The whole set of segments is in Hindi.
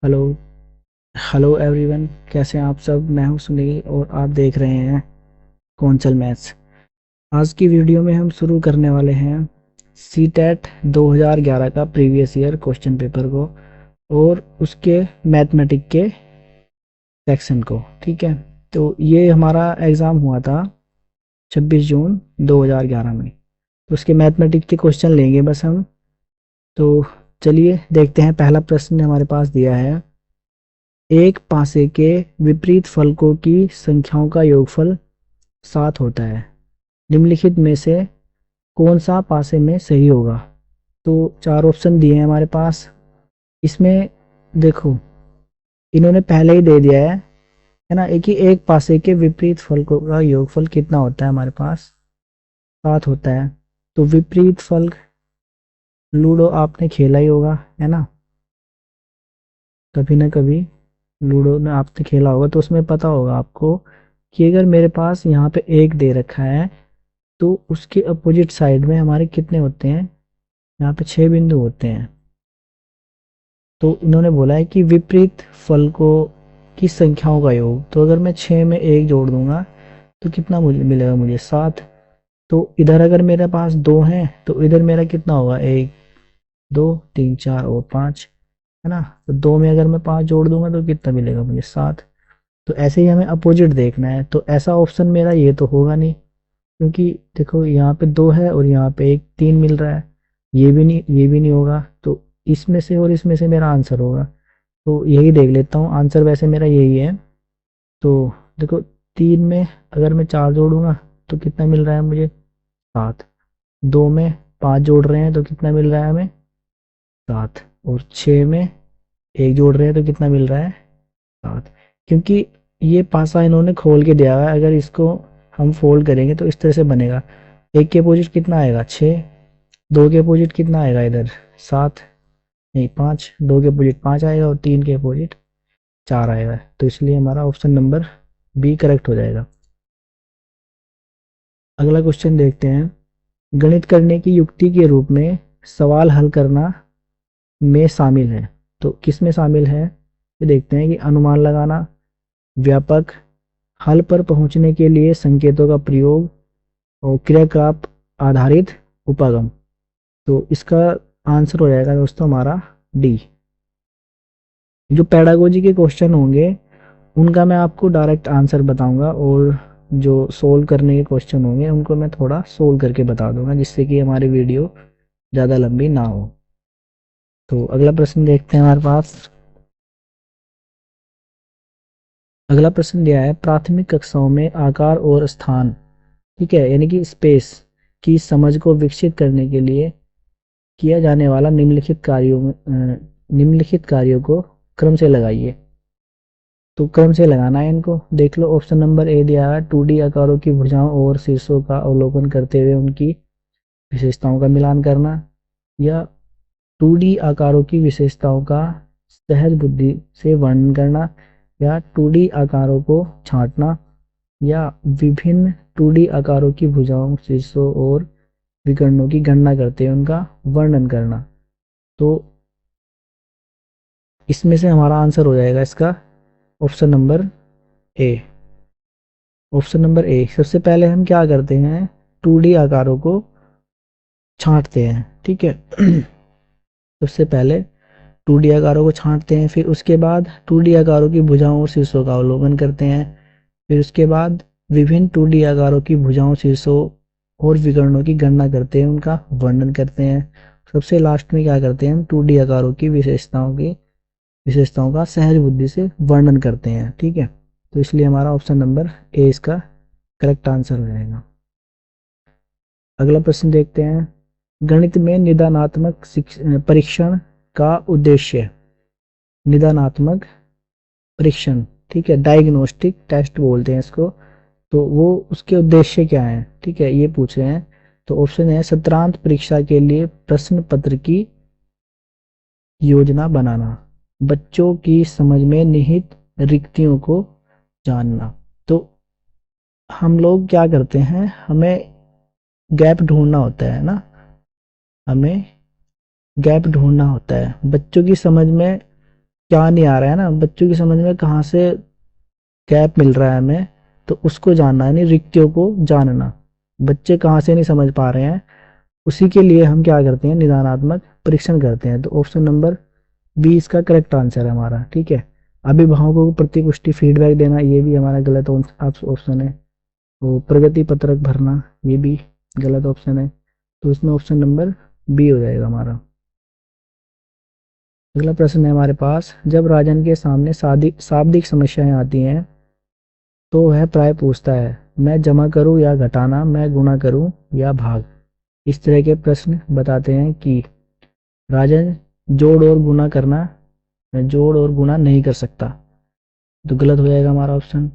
हेलो। हेलो एवरीवन, कैसे हैं आप सब। मैं हूं सुनील और आप देख रहे हैं कौनचल मैथ्स। आज की वीडियो में हम शुरू करने वाले हैं सी टेट 2011 का प्रीवियस ईयर क्वेश्चन पेपर को और उसके मैथमेटिक के सेक्शन को। ठीक है, तो ये हमारा एग्ज़ाम हुआ था 26 जून 2011 में। तो उसके मैथमेटिक के क्वेश्चन लेंगे बस हम। तो चलिए देखते हैं। पहला प्रश्न हमारे पास दिया है, एक पासे के विपरीत फलकों की संख्याओं का योगफल 7 होता है। निम्नलिखित में से कौन सा पासे में सही होगा। तो चार ऑप्शन दिए हैं हमारे पास। इसमें देखो, इन्होंने पहले ही दे दिया है ना, एक पासे के विपरीत फलकों का योगफल कितना होता है हमारे पास, 7 होता है। तो विपरीत फलक, लूडो आपने खेला ही होगा, है ना, कभी ना कभी लूडो में आपने खेला होगा, तो उसमें पता होगा आपको कि अगर मेरे पास यहाँ पे एक दे रखा है तो उसके अपोजिट साइड में हमारे कितने होते हैं, यहाँ पे 6 बिंदु होते हैं। तो इन्होंने बोला है कि विपरीत फलकों की संख्याओं का योग। तो अगर मैं 6 में एक जोड़ दूंगा तो कितना मुझे मिलेगा, मुझे 7। तो इधर अगर मेरे पास 2 हैं तो इधर मेरा कितना होगा, 1 2 3 4 और 5, है ना। तो 2 में अगर मैं 5 जोड़ दूंगा तो कितना मिलेगा मुझे, 7। तो ऐसे ही हमें अपोजिट देखना है। तो ऐसा ऑप्शन मेरा ये तो होगा नहीं, क्योंकि देखो यहाँ पे 2 है और यहाँ पे एक 3 मिल रहा है। ये भी नहीं होगा। तो इसमें से और इसमें से मेरा आंसर होगा। तो यही देख लेता हूँ, आंसर वैसे मेरा यही है। तो देखो, 3 में अगर मैं 4 जोड़ूंगा तो कितना मिल रहा है मुझे, 7। 2 में 5 जोड़ रहे हैं तो कितना मिल रहा है हमें, 7। और 6 में एक जोड़ रहे हैं तो कितना मिल रहा है, 7। क्योंकि ये पासा इन्होंने खोल के दिया हुआ है, अगर इसको हम फोल्ड करेंगे तो इस तरह से बनेगा। एक के अपोजिट कितना आएगा, 6। 2 के अपोजिट कितना आएगा इधर, 7, नहीं 5। 2 के अपोजिट 5 आएगा और 3 के अपोजिट 4 आएगा। तो इसलिए हमारा ऑप्शन नंबर बी करेक्ट हो जाएगा। अगला क्वेश्चन देखते हैं। गणित करने की युक्ति के रूप में सवाल हल करना में शामिल है। तो किस में शामिल है, ये देखते हैं कि अनुमान लगाना, व्यापक, हल पर पहुंचने के लिए संकेतों का प्रयोग और क्रियाकलाप आधारित उपागम। तो इसका आंसर हो जाएगा दोस्तों हमारा डी। जो पैडागोजी के क्वेश्चन होंगे उनका मैं आपको डायरेक्ट आंसर बताऊंगा, और जो सोल्व करने के क्वेश्चन होंगे उनको मैं थोड़ा सोल्व करके बता दूंगा, जिससे कि हमारी वीडियो ज़्यादा लंबी ना हो। तो अगला प्रश्न देखते हैं हमारे पास। अगला प्रश्न दिया है, प्राथमिक कक्षाओं में आकार और स्थान, ठीक है, यानी कि स्पेस की समझ को विकसित करने के लिए किया जाने वाला निम्नलिखित कार्यों को क्रम से लगाइए। तो क्रम से लगाना है इनको। देख लो, ऑप्शन नंबर ए दिया है, 2D आकारों की भुजाओं और शीर्षों का अवलोकन करते हुए उनकी विशेषताओं का मिलान करना, या 2D आकारों की विशेषताओं का सहज बुद्धि से वर्णन करना, या 2D आकारों को छांटना, या विभिन्न 2D आकारों की भुजाओं, शीर्षों और विकर्णों की गणना करते हुए उनका वर्णन करना। तो इसमें से हमारा आंसर हो जाएगा इसका option number A. Option number A, सबसे पहले हम क्या करते हैं, 2D आकारों को छांटते हैं, ठीक है। सबसे पहले 2D आकारों को छांटते हैं, फिर उसके बाद 2D आकारों की भुजाओं और शीर्षों का अवलोकन करते हैं, फिर उसके बाद विभिन्न 2D आकारों की भुजाओं, शीर्षों और विकर्णों की गणना करते हैं, उनका वर्णन करते हैं। सबसे लास्ट में क्या करते हैं हम, 2D आकारों की विशेषताओं का सहज बुद्धि से वर्णन करते हैं, ठीक है। तो इसलिए हमारा ऑप्शन नंबर ए इसका करेक्ट आंसर हो जाएगा। अगला प्रश्न देखते हैं। गणित में निदानात्मक परीक्षण का उद्देश्य, निदानात्मक परीक्षण, ठीक है, डायग्नोस्टिक टेस्ट बोलते हैं इसको। तो वो उसके उद्देश्य क्या है, ठीक है, ये पूछ रहे हैं। तो ऑप्शन है, सत्रांत परीक्षा के लिए प्रश्न पत्र की योजना बनाना, बच्चों की समझ में निहित रिक्तियों को जानना। तो हम लोग क्या करते हैं, हमें गैप ढूंढना होता है ना, हमें गैप ढूंढना होता है बच्चों की समझ में। क्या नहीं आ रहा है ना, बच्चों की समझ में कहाँ से गैप मिल रहा है हमें, तो उसको जानना है, नहीं रिक्तियों को जानना, बच्चे कहाँ से नहीं समझ पा रहे हैं, उसी के लिए हम क्या करते हैं, निदानात्मक परीक्षण करते हैं। तो ऑप्शन नंबर बी इसका करेक्ट आंसर है हमारा। ठीक है, अभिभावकों को प्रतिपुष्टि फीडबैक देना, ये भी हमारा गलत ऑप्शन है। तो प्रगति पत्रक भरना, ये भी गलत ऑप्शन है। तो इसमें ऑप्शन नंबर बी हो जाएगा हमारा। अगला प्रश्न है हमारे पास, जब राजन के सामने शाब्दिक समस्याएं आती हैं तो वह प्राय पूछता है, मैं जमा करूं या घटाना, मैं गुणा करूं या भाग। इस तरह के प्रश्न बताते हैं कि राजन जोड़ और गुणा करना, जोड़ और गुणा नहीं कर सकता, तो गलत हो जाएगा हमारा ऑप्शन।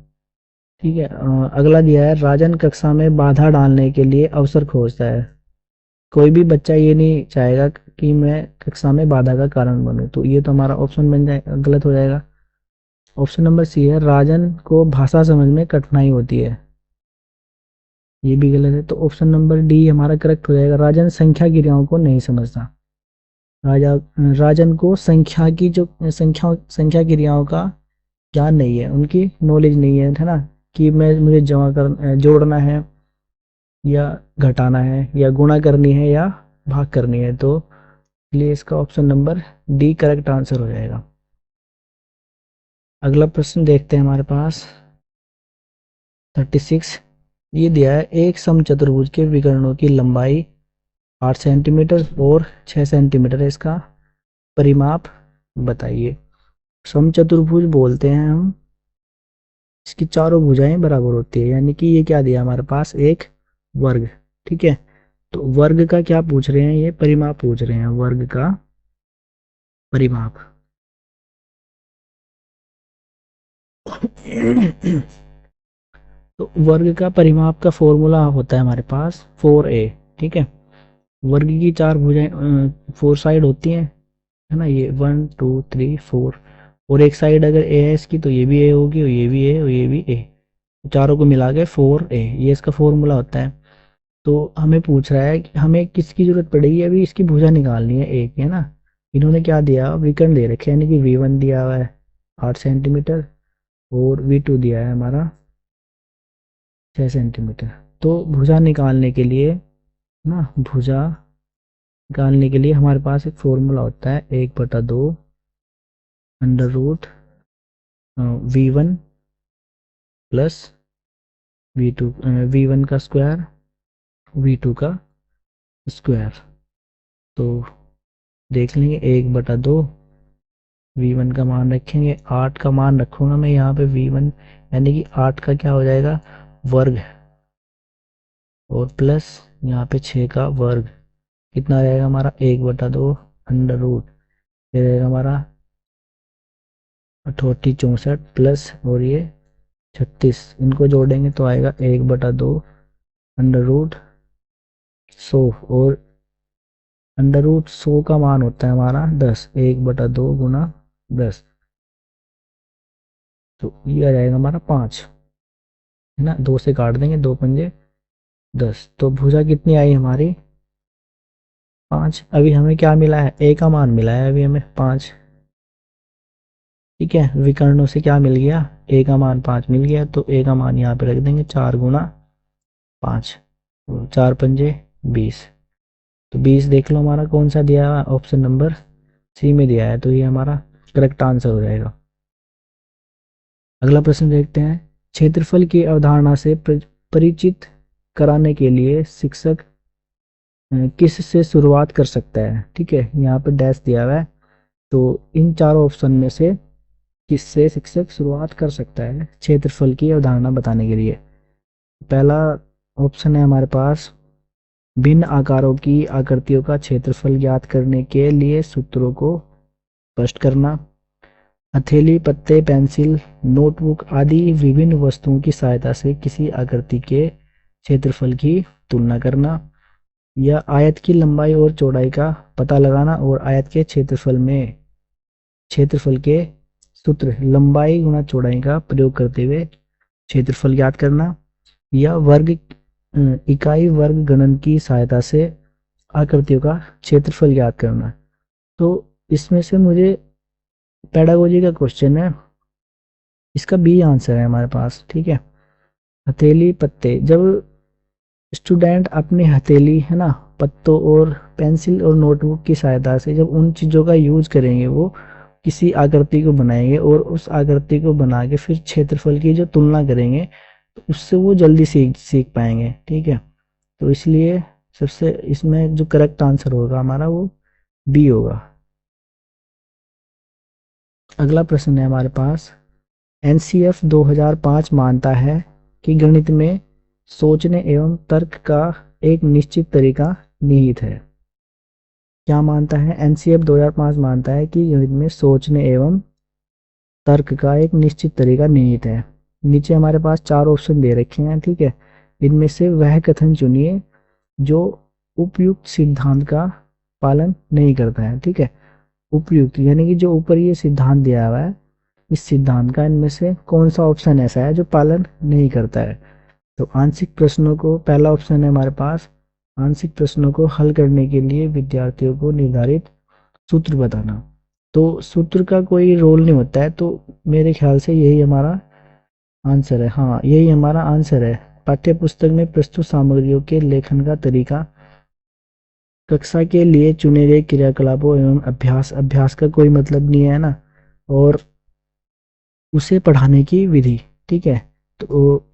ठीक है, अगला दिया है, राजन कक्षा में बाधा डालने के लिए अवसर खोजता है। कोई भी बच्चा ये नहीं चाहेगा कि मैं कक्षा में बाधा का कारण बनूं, तो ये तो हमारा ऑप्शन बन जाए, गलत हो जाएगा। ऑप्शन नंबर सी है, राजन को भाषा समझ में कठिनाई होती है, ये भी गलत है। तो ऑप्शन नंबर डी हमारा करेक्ट हो जाएगा, राजन संख्या क्रियाओं को नहीं समझता। राजा राजन को संख्या की जो संख्या क्रियाओं का ज्ञान नहीं है, उनकी नॉलेज नहीं है ना, कि मैं मुझे जोड़ना है या घटाना है या गुणा करनी है या भाग करनी है, तो इसलिए इसका option number D correct answer हो जाएगा। अगला प्रश्न देखते हैं हमारे पास 36। ये दिया है, एक समचतुर्भुज के विकर्णों की लंबाई 8 सेंटीमीटर और 6 सेंटीमीटर है, इसका परिमाप बताइए। समचतुर्भुज बोलते हैं हम, इसकी चारों भुजाएं बराबर होती है, यानी कि ये क्या दिया हमारे पास, एक वर्ग। ठीक है, तो वर्ग का क्या पूछ रहे हैं, ये परिमाप पूछ रहे हैं, वर्ग का परिमाप। तो वर्ग का परिमाप का फॉर्मूला होता है हमारे पास 4a। ठीक है, वर्ग की चार भुजाएं, फोर साइड होती हैं, है ना, ये 1 2 3 4, और एक साइड अगर ए है इसकी, तो ये भी ए होगी और ये भी ए और ये भी ए, चारों को मिला के 4a, ये इसका फॉर्मूला होता है। तो हमें पूछ रहा है कि हमें किसकी जरूरत पड़ेगी, अभी इसकी भुजा निकालनी है एक, है ना। इन्होंने क्या दिया, विकर्ण दे रखे हैं, यानी कि V1 दिया हुआ है 8 सेंटीमीटर और V2 दिया है हमारा 6 सेंटीमीटर। तो भुजा निकालने के लिए ना, भुजा निकालने के लिए हमारे पास एक फॉर्मूला होता है, 1/2 under root V1 plus V2, V1 का स्क्वायर V2 का स्क्वायर। तो देख लेंगे, 1/2 V1 का मान रखेंगे, 8 का मान रखूंगा मैं यहाँ पे V1, यानी कि 8 का क्या हो जाएगा, वर्ग, और प्लस यहाँ पे 6 का वर्ग, कितना रहेगा हमारा, 1/2 अंडर रूट, ये रहेगा हमारा 68 64 प्लस और ये 36, इनको जोड़ेंगे तो आएगा 1/2 अंडर रूट 100, और अंडर रूट 100 का मान होता है हमारा 10, 1/2 गुना 10, तो ये आ जाएगा हमारा 5, है ना, 2 से काट देंगे, 2 पंजे 10, तो भुजा कितनी आई हमारी 5। अभी हमें क्या मिला है, ए का मान मिला है अभी हमें 5। ठीक है, विकर्णों से क्या मिल गया, ए का मान 5 मिल गया, तो ए का मान यहाँ पे रख देंगे 4 गुना 5, 4 पंजे 20, तो 20 देख लो हमारा कौन सा दिया है, ऑप्शन नंबर सी में दिया है, तो ये हमारा करेक्ट आंसर हो जाएगा। अगला प्रश्न देखते हैं, क्षेत्रफल की अवधारणा से परिचित कराने के लिए शिक्षक किस से शुरुआत कर सकता है। ठीक है, यहाँ पे डैश दिया हुआ है, तो इन चारों ऑप्शन में से किससे शिक्षक शुरुआत कर सकता है क्षेत्रफल की अवधारणा बताने के लिए। पहला ऑप्शन है हमारे पास, भिन्न आकारों की आकृतियों का क्षेत्रफल ज्ञात करने के लिए सूत्रों को स्पष्ट करना। हथेली, पत्ते, पेंसिल, नोटबुक आदि विभिन्न वस्तुओं की सहायता से किसी आकृति के क्षेत्रफल की तुलना करना। या आयत की लंबाई और चौड़ाई का पता लगाना और आयत के क्षेत्रफल के सूत्र लंबाई गुणा चौड़ाई का प्रयोग करते हुए क्षेत्रफल ज्ञात करना। या इकाई वर्ग गणन की सहायता से आकृतियों का क्षेत्रफल ज्ञात करना। तो इसमें से मुझे पेडागोजी का क्वेश्चन है, इसका बी आंसर है हमारे पास। ठीक है, हथेली पत्ते, जब स्टूडेंट अपनी हथेली है ना, पत्तों और पेंसिल और नोटबुक की सहायता से जब उन चीज़ों का यूज करेंगे, वो किसी आकृति को बनाएंगे और उस आकृति को बना के फिर क्षेत्रफल की जो तुलना करेंगे, तो उससे वो जल्दी सीख सीख पाएंगे। ठीक है, तो इसलिए सबसे इसमें जो करेक्ट आंसर होगा हमारा वो बी होगा। अगला प्रश्न है हमारे पास, एनसीएफ 2005 मानता है कि गणित में सोचने एवं तर्क का एक निश्चित तरीका निहित है। क्या मानता है? एनसीएफ 2005 मानता है कि गणित में सोचने एवं तर्क का एक निश्चित तरीका निहित है। नीचे हमारे पास 4 ऑप्शन दे रखे हैं। ठीक है, इनमें से वह कथन चुनिए जो उपयुक्त सिद्धांत का पालन नहीं करता है। ठीक है, उपयुक्त यानी कि जो ऊपर ये सिद्धांत दिया हुआ है, इस सिद्धांत का इनमें से कौन सा ऑप्शन ऐसा है जो पालन नहीं करता है। तो आंशिक प्रश्नों को, पहला ऑप्शन है हमारे पास, आंशिक प्रश्नों को हल करने के लिए विद्यार्थियों को निर्धारित सूत्र बताना। तो सूत्र का कोई रोल नहीं होता है, तो मेरे ख्याल से यही हमारा आंसर है। हाँ, यही हमारा आंसर है। पाठ्य पुस्तक में प्रस्तुत सामग्रियों के लेखन का तरीका, कक्षा के लिए चुने गए क्रियाकलापों एवं अभ्यास, अभ्यास का कोई मतलब नहीं है ना, और उसे पढ़ाने की विधि। ठीक है, तो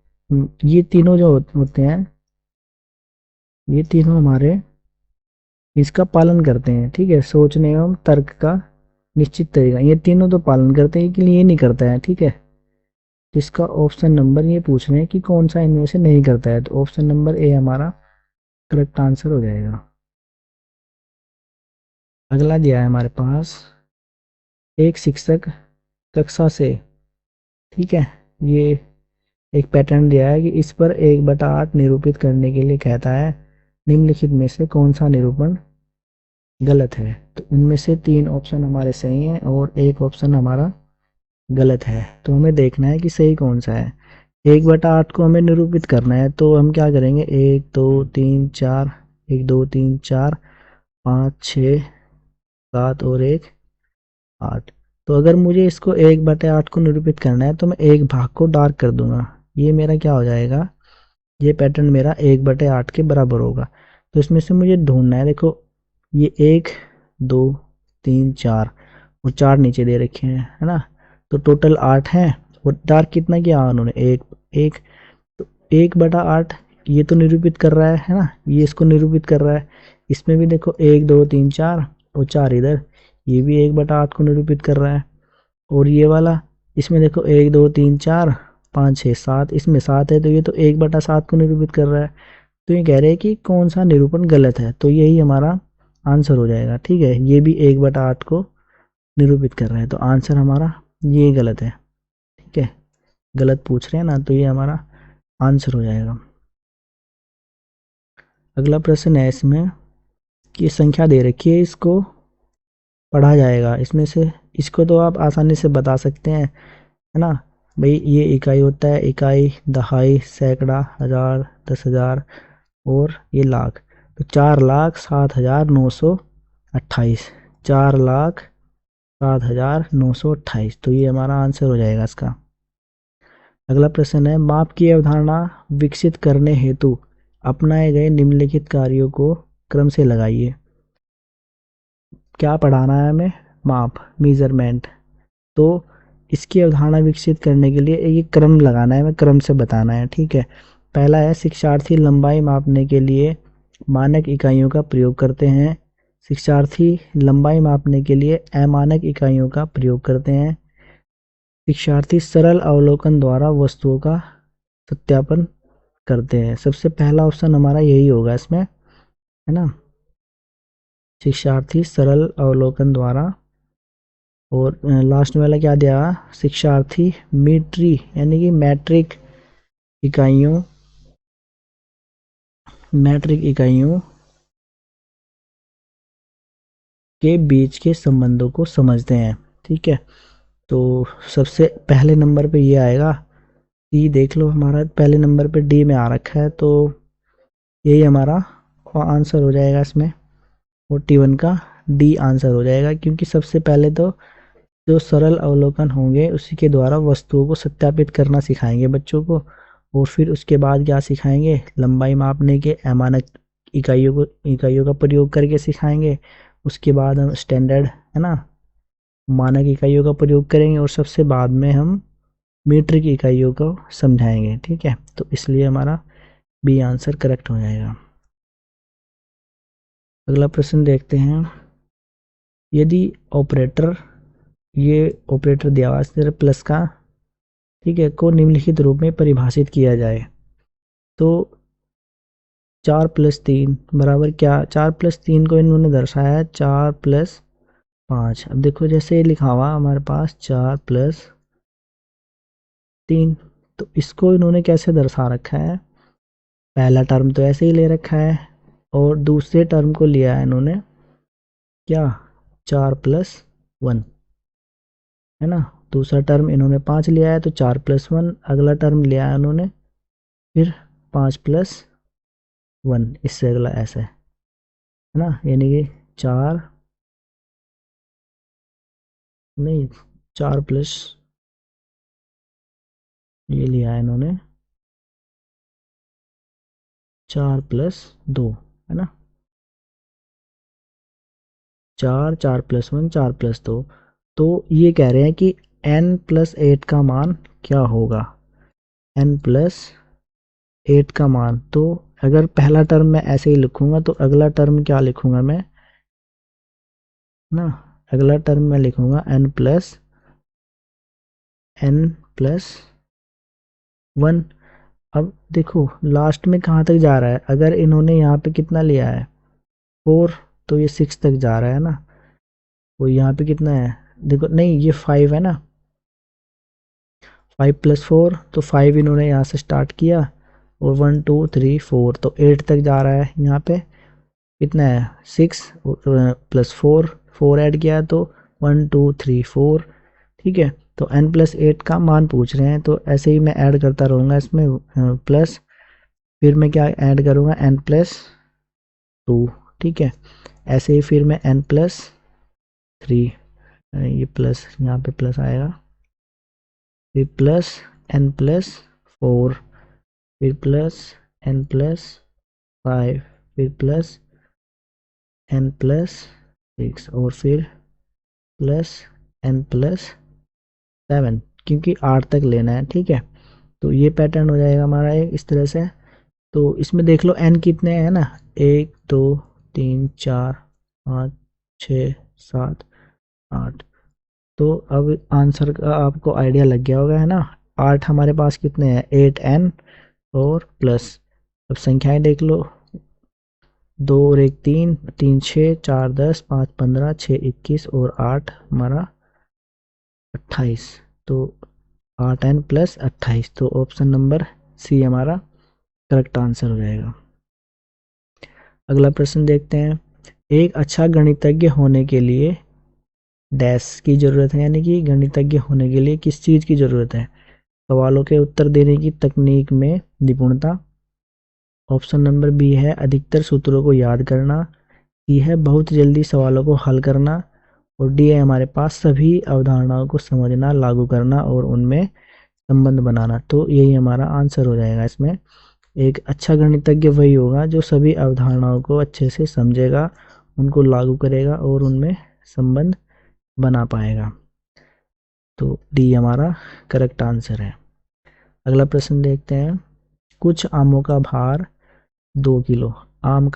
ये तीनों जो होते हैं, ये तीनों हमारे इसका पालन करते हैं। ठीक है, सोचने एवं तर्क का निश्चित तरीका, ये तीनों तो पालन करते हैं, लेकिन ये नहीं करता है। ठीक है, इसका ऑप्शन नंबर ये पूछ रहे हैं कि कौन सा इनमें से नहीं करता है, तो ऑप्शन नंबर ए हमारा करेक्ट आंसर हो जाएगा। अगला दिया है हमारे पास, एक शिक्षक कक्षा से, ठीक है, ये एक पैटर्न दिया है कि इस पर 1/8 निरूपित करने के लिए कहता है, निम्नलिखित में से कौन सा निरूपण गलत है। तो इनमें से 3 ऑप्शन हमारे सही हैं और एक ऑप्शन हमारा गलत है। तो हमें देखना है कि सही कौन सा है। 1/8 को हमें निरूपित करना है, तो हम क्या करेंगे, 1 2 3 4, 1 2 3 4 5 6 7 और 1 8। तो अगर मुझे इसको 1/8 को निरूपित करना है, तो मैं एक भाग को डार्क कर दूंगा, ये मेरा क्या हो जाएगा, ये पैटर्न मेरा 1/8 के बराबर होगा। तो इसमें से मुझे ढूंढना है, देखो ये 1 2 3 4 और 4 नीचे दे रखे हैं, है ना, तो टोटल 8 है। और डार्क कितना किया उन्होंने, 1 1, तो 1/8 ये तो निरूपित कर रहा है ना, ये इसको निरूपित कर रहा है। इसमें भी देखो 1 2 3 4 और 4 इधर, ये भी 1/8 को निरूपित कर रहा है। और ये वाला, इसमें देखो 1 2 3 4 5 6 7, इसमें 7 है, तो ये तो 1/7 को निरूपित कर रहा है। तो ये कह रहे हैं कि कौन सा निरूपण गलत है, तो यही हमारा आंसर हो जाएगा। ठीक है, ये भी 1/8 को निरूपित कर रहा है, तो आंसर हमारा ये गलत है। ठीक है, गलत पूछ रहे हैं ना, तो ये हमारा आंसर हो जाएगा। अगला प्रश्न है इसमें कि संख्या दे रखी है, इसको पढ़ा जाएगा। इसमें से इसको तो आप आसानी से बता सकते हैं, है ना भाई, ये इकाई होता है, इकाई, दहाई, सैकड़ा, हजार, 10,000 और ये लाख। तो 4,07,928, 4,07,928, तो ये हमारा आंसर हो जाएगा इसका। अगला प्रश्न है, माप की अवधारणा विकसित करने हेतु अपनाए गए निम्नलिखित कार्यों को क्रम से लगाइए। क्या पढ़ाना है हमें, माप, मेजरमेंट। तो इसकी अवधारणा विकसित करने के लिए एक क्रम लगाना है, हमें क्रम से बताना है। ठीक है, पहला है, शिक्षार्थी लंबाई मापने के लिए मानक इकाइयों का प्रयोग करते हैं। शिक्षार्थी लंबाई मापने के लिए अमानक इकाइयों का प्रयोग करते हैं। शिक्षार्थी सरल अवलोकन द्वारा वस्तुओं का सत्यापन करते हैं। सबसे पहला ऑप्शन हमारा यही होगा इसमें, है ना, शिक्षार्थी सरल अवलोकन द्वारा। और लास्ट वाला क्या दिया, शिक्षार्थी मीट्री यानी कि इकाइयों मैट्रिक इकाइयों के बीच के संबंधों को समझते हैं। ठीक है, तो सबसे पहले नंबर पे ये आएगा, डी देख लो, हमारा पहले नंबर पे डी में आ रखा है, तो यही हमारा आंसर हो जाएगा इसमें। 41 का डी आंसर हो जाएगा, क्योंकि सबसे पहले तो जो सरल अवलोकन होंगे उसी के द्वारा वस्तुओं को सत्यापित करना सिखाएंगे बच्चों को। और फिर उसके बाद क्या सिखाएंगे, लंबाई मापने के अमानक इकाइयों का प्रयोग करके सिखाएंगे। उसके बाद हम स्टैंडर्ड है ना मानक इकाइयों का प्रयोग करेंगे, और सबसे बाद में हम मीटर की इकाइयों को समझाएंगे। ठीक है, तो इसलिए हमारा बी आंसर करेक्ट हो जाएगा। अगला प्रश्न देखते हैं। यदि ऑपरेटर, ये ऑपरेटर दिया हुआ है प्लस का, ठीक है, को निम्नलिखित रूप में परिभाषित किया जाए तो 4+3 बराबर क्या, 4+3 को इन्होंने दर्शाया है 4+5। अब देखो जैसे ये लिखा हुआ हमारे पास 4+3, तो इसको इन्होंने कैसे दर्शा रखा है, पहला टर्म तो ऐसे ही ले रखा है और दूसरे टर्म को लिया है इन्होंने क्या, 4+1 है ना। दूसरा टर्म इन्होंने 5 लिया है तो 4+1, अगला टर्म लिया है उन्होंने फिर 5+1, इससे अगला ऐसे है ना, यानी कि 4 नहीं 4 प्लस ये लिया है इन्होंने 4+2 है ना, 4 4+1 4+2। तो ये कह रहे हैं कि n+8 का मान क्या होगा, n+8 का मान। तो अगर पहला टर्म मैं ऐसे ही लिखूंगा तो अगला टर्म क्या लिखूंगा मैं ना, अगला टर्म मैं लिखूंगा n+1। अब देखो लास्ट में कहाँ तक जा रहा है, अगर इन्होंने यहाँ पे कितना लिया है 4, तो ये 6 तक जा रहा है ना। वो यहाँ पे कितना है, देखो नहीं ये 5 है ना, 5+4 तो 5 इन्होंने यहाँ से स्टार्ट किया और 1 2 3 4 तो 8 तक जा रहा है। यहाँ पे कितना है 6 +4, 4 ऐड किया तो 1 2 3 4। ठीक है, तो n+8 का मान पूछ रहे हैं तो ऐसे ही मैं ऐड करता रहूँगा इसमें प्लस, फिर मैं क्या ऐड करूँगा n+2। ठीक है, ऐसे ही फिर मैं n+3, ये प्लस यहाँ पे प्लस आएगा, फिर प्लस n+4, फिर प्लस n+5, फिर प्लस n+6 और फिर प्लस n+7, क्योंकि 8 तक लेना है। ठीक है, तो ये पैटर्न हो जाएगा हमारा एक इस तरह से। तो इसमें देख लो n कितने हैं ना, 1 2 3 4 5 6 7 8। तो अब आंसर का आपको आइडिया लग गया होगा है ना। 8 हमारे पास कितने हैं 8n और प्लस, अब संख्याएं देख लो, 2 और 1 3, 3 6 4 10 5 15 6 21 और 8 हमारा 28। तो 8n+28, तो ऑप्शन नंबर सी हमारा करेक्ट आंसर हो जाएगा। अगला प्रश्न देखते हैं। एक अच्छा गणितज्ञ होने के लिए डैश की जरूरत है, यानी कि गणितज्ञ होने के लिए किस चीज की जरूरत है, सवालों के उत्तर देने की तकनीक में निपुणता। ऑप्शन नंबर बी है अधिकतर सूत्रों को याद करना, सी है बहुत जल्दी सवालों को हल करना, और डी है हमारे पास सभी अवधारणाओं को समझना लागू करना और उनमें संबंध बनाना। तो यही हमारा आंसर हो जाएगा इसमें। एक अच्छा गणितज्ञ वही होगा जो सभी अवधारणाओं को अच्छे से समझेगा, उनको लागू करेगा और उनमें संबंध बना पाएगा। तो डी हमारा करेक्ट आंसर है। अगला प्रश्न देखते हैं। कुछ आमों का भार 2 किलो, आम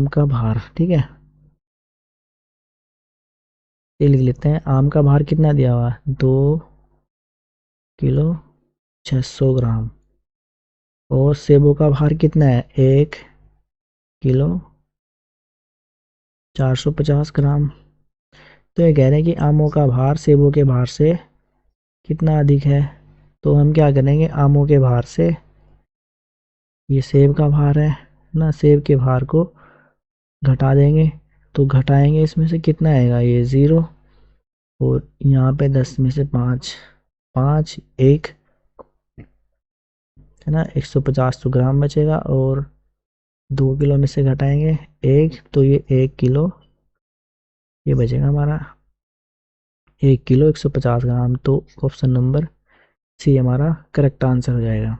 का भार, ठीक है, ये लिख लेते हैं। आम का भार कितना दिया हुआ है 2 किलो 600 ग्राम, और सेबों का भार कितना है 1 किलो 450 ग्राम। तो ये कह रहे हैं कि आमों का भार सेबों के भार से कितना अधिक है। तो हम क्या करेंगे, आमों के भार से ये सेब का भार है ना, सेब के भार को घटा देंगे, तो घटाएंगे इसमें से कितना आएगा ये 0, और यहाँ पे 10 में से 5 5 1 है ना, 150 तो ग्राम बचेगा, और 2 किलो में से घटाएंगे 1 तो ये 1 किलो ये बचेगा हमारा 1 किलो 150 ग्राम। तो ऑप्शन नंबर सी हमारा करेक्ट आंसर हो जाएगा।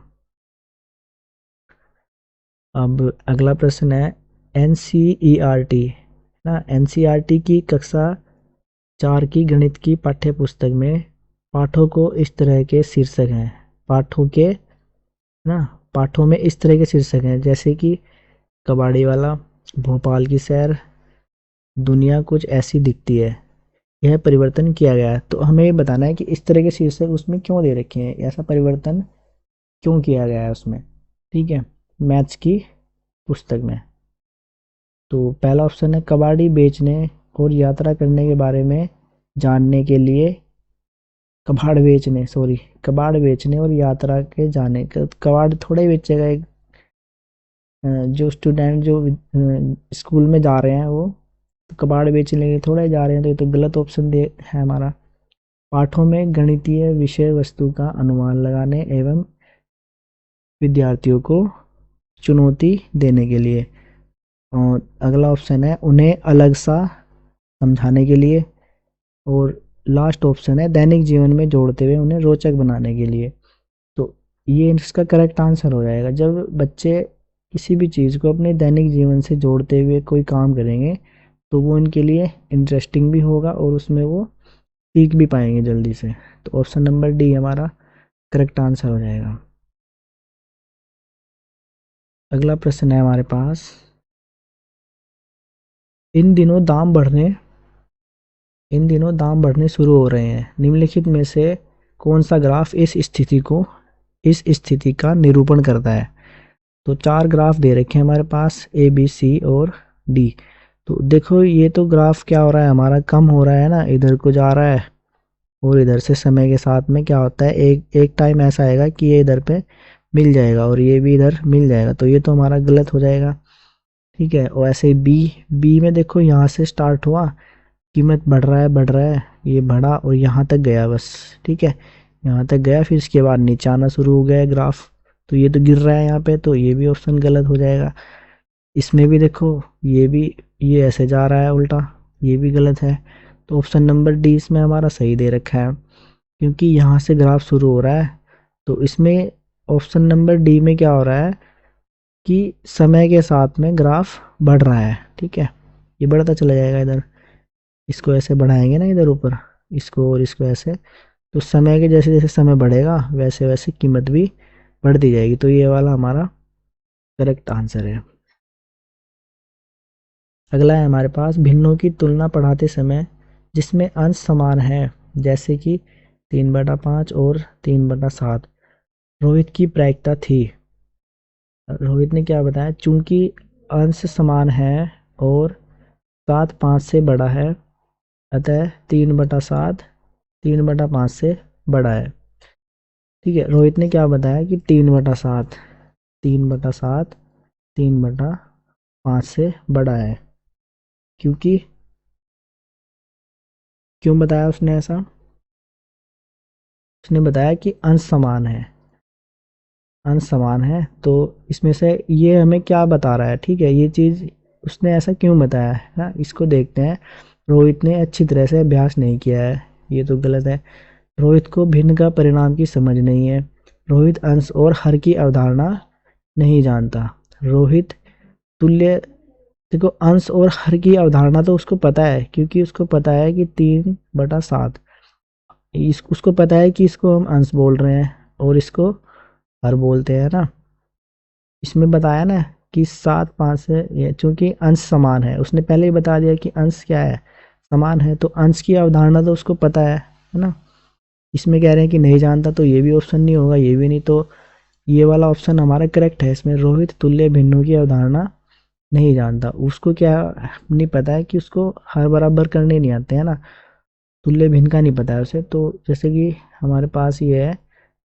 अब अगला प्रश्न है एनसीईआरटी ना, एनसीईआरटी की कक्षा 4 की गणित की पाठ्य पुस्तक में पाठों को इस तरह के शीर्षक हैं, पाठों के ना, पाठों में इस तरह के शीर्षक हैं जैसे कि कबाड़ी वाला, भोपाल की सैर, दुनिया कुछ ऐसी दिखती है, यह परिवर्तन किया गया है। तो हमें ये बताना है कि इस तरह के शीर्षक उसमें क्यों दे रखे हैं, ऐसा परिवर्तन क्यों किया गया है उसमें। ठीक है, मैथ्स की पुस्तक में। तो पहला ऑप्शन है कबाड़ी बेचने और यात्रा करने के बारे में जानने के लिए, कबाड़ बेचने और यात्रा के जाने का, कबाड़ थोड़ा ही बेचेगा एक जो स्टूडेंट जो स्कूल में जा रहे हैं वो, तो कबाड़ बेचने के लिए थोड़ा ही जा रहे हैं, तो ये तो गलत ऑप्शन दे है हमारा। पाठों में गणितीय विषय वस्तु का अनुमान लगाने एवं विद्यार्थियों को चुनौती देने के लिए। और अगला ऑप्शन है उन्हें अलग सा समझाने के लिए। और लास्ट ऑप्शन है दैनिक जीवन में जोड़ते हुए उन्हें रोचक बनाने के लिए। तो ये इसका करेक्ट आंसर हो जाएगा। जब बच्चे किसी भी चीज़ को अपने दैनिक जीवन से जोड़ते हुए कोई काम करेंगे तो वो इनके लिए इंटरेस्टिंग भी होगा और उसमें वो सीख भी पाएंगे जल्दी से। तो ऑप्शन नंबर डी हमारा करेक्ट आंसर हो जाएगा। अगला प्रश्न है हमारे पास, इन दिनों दाम बढ़ने इन दिनों दाम बढ़ने शुरू हो रहे हैं, निम्नलिखित में से कौन सा ग्राफ इस स्थिति का निरूपण करता है। तो 4 ग्राफ दे रखे हैं हमारे पास, ए बी सी और डी। तो देखो ये तो ग्राफ क्या हो रहा है हमारा, कम हो रहा है ना, इधर को जा रहा है और इधर से समय के साथ में क्या होता है, एक एक टाइम ऐसा आएगा कि ये इधर पे मिल जाएगा और ये भी इधर मिल जाएगा, तो ये तो हमारा गलत हो जाएगा। ठीक है, और ऐसे बी बी में देखो यहाँ से स्टार्ट हुआ, कीमत बढ़ रहा है, ये बढ़ा और यहाँ तक गया बस। ठीक है, यहाँ तक गया, फिर इसके बाद नीचे आना शुरू हो गया ग्राफ, तो ये तो गिर रहा है यहाँ पे, तो ये भी ऑप्शन गलत हो जाएगा। इसमें भी देखो ये ऐसे जा रहा है उल्टा, ये भी गलत है। तो ऑप्शन नंबर डी इसमें हमारा सही दे रखा है, क्योंकि यहाँ से ग्राफ शुरू हो रहा है। तो इसमें ऑप्शन नंबर डी में क्या हो रहा है कि समय के साथ में ग्राफ बढ़ रहा है। ठीक है, ये बढ़ता चला जाएगा इधर, इसको ऐसे बढ़ाएंगे ना इधर ऊपर, इसको और इसको ऐसे, तो समय के जैसे जैसे समय बढ़ेगा वैसे वैसे कीमत भी बढ़ती जाएगी। तो ये वाला हमारा करेक्ट आंसर है। अगला है हमारे पास, भिन्नों की तुलना पढ़ाते समय जिसमें अंश समान है जैसे कि 3/5 और 3/7, रोहित की प्रायिकता थी। रोहित ने क्या बताया, चूंकि अंश समान है और 7 5 से बड़ा है, अतः 3/7 3/5 से बड़ा है। ठीक है, रोहित ने क्या बताया कि 3/7 3/5 से बड़ा है, क्योंकि क्यों बताया उसने ऐसा, उसने बताया कि अंश समान है। तो इसमें से ये हमें क्या बता रहा है, ठीक है, ये चीज़ उसने ऐसा क्यों बताया है ना, इसको देखते हैं। रोहित ने अच्छी तरह से अभ्यास नहीं किया है, ये तो गलत है। रोहित को भिन्न का परिणाम की समझ नहीं है। रोहित अंश और हर की अवधारणा नहीं जानता। रोहित तुल्य, देखो अंश और हर की अवधारणा तो उसको पता है, क्योंकि उसको पता है कि 3/7, उसको पता है कि इसको हम अंश बोल रहे हैं और इसको हर बोलते हैं ना। इसमें बताया ना कि 7 5 से, ये चूंकि अंश समान है, उसने पहले ही बता दिया कि अंश क्या है, समान है, तो अंश की अवधारणा तो उसको पता है ना। इसमें कह रहे हैं कि नहीं जानता, तो ये भी ऑप्शन नहीं होगा, ये भी नहीं, तो ये वाला ऑप्शन हमारा करेक्ट है। इसमें रोहित तुल्य भिन्नों की अवधारणा नहीं जानता, उसको क्या नहीं पता है कि उसको हर बराबर करने नहीं आते हैं ना, तुल्य भिन्न का नहीं पता है उसे। तो जैसे कि हमारे पास ये है